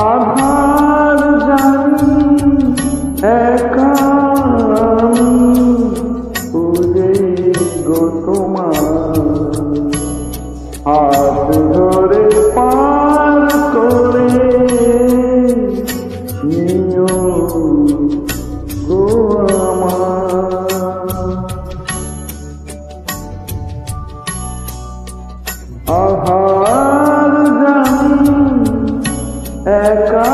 আধার জানি একা খুঁজে গো তোমার হাত ধরে পার করে নিও গো আমার আধার জানি একা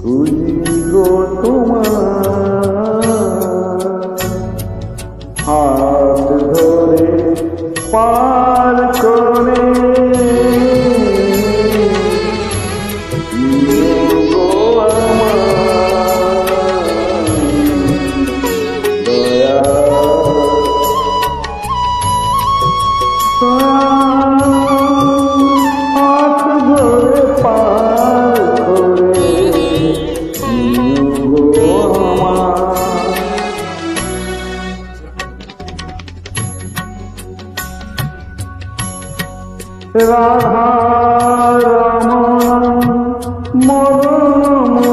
বুঝি গো তোমার হাত ধরে পার করে গো আমার দয়া রাধা রমণ মদন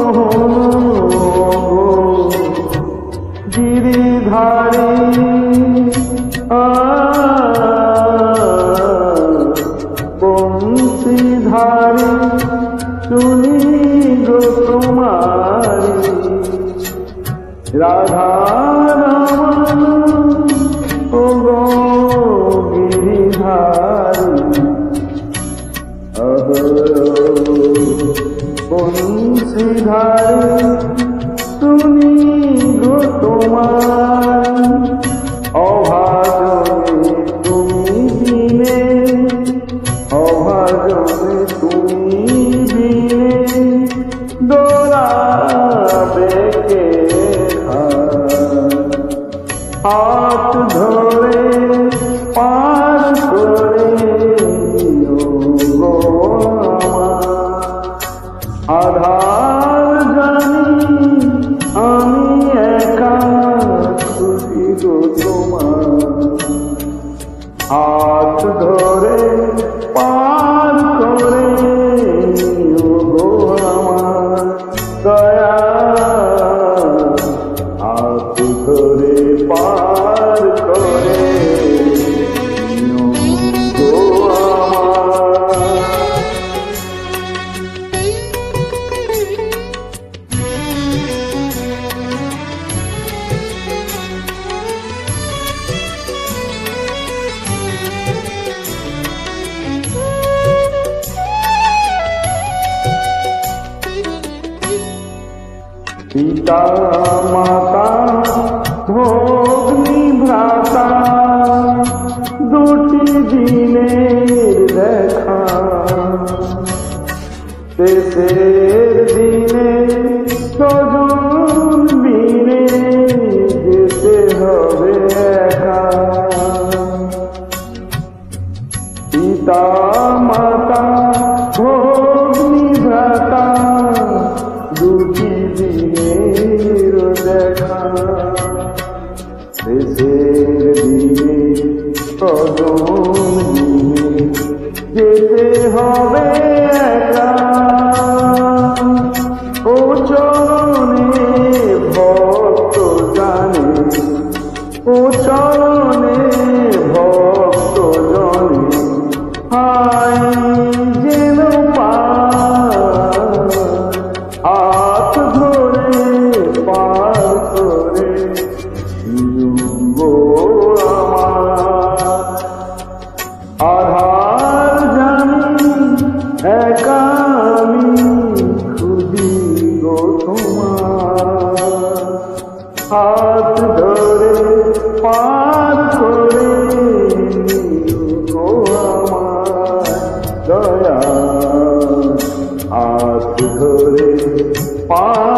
গিরিধারী বংশীধারী শুনি গো তোমারি রাধা রমণ ও গো গিরিধারী বংশীধারী শুনি গো তোমার অভাজনে তুমি বিনে অভাজনে তুমি বিনে দোলাবে কে হাত ধরে পার করে আধার জানি আমি একা খুশি গো তোমার হাত ধরে পার করে গো আমার দয়া হাত ধরে পার করে গো আমার পিতা মাতা ভগ্নী ভ্রাতা দুটি দিনের দেখা শেষের দিনে স্বজন বিনে যেতে হবে একা পিতা মাতা ভগ্নী ভ্রাতা দুটি দিনের দেখা শেষের দিনে স্বজন দিনে যেতে হবে একা ও চরণে ভক্ত জানে ও চরণে ভক্ত জানে হায় যেন হাত ধরে পার করে গো আমার আধার জানি একা আমি খুঁজি গো তোমার হাত ধরে পার করে গো আমার দয়া হাত ধরে পার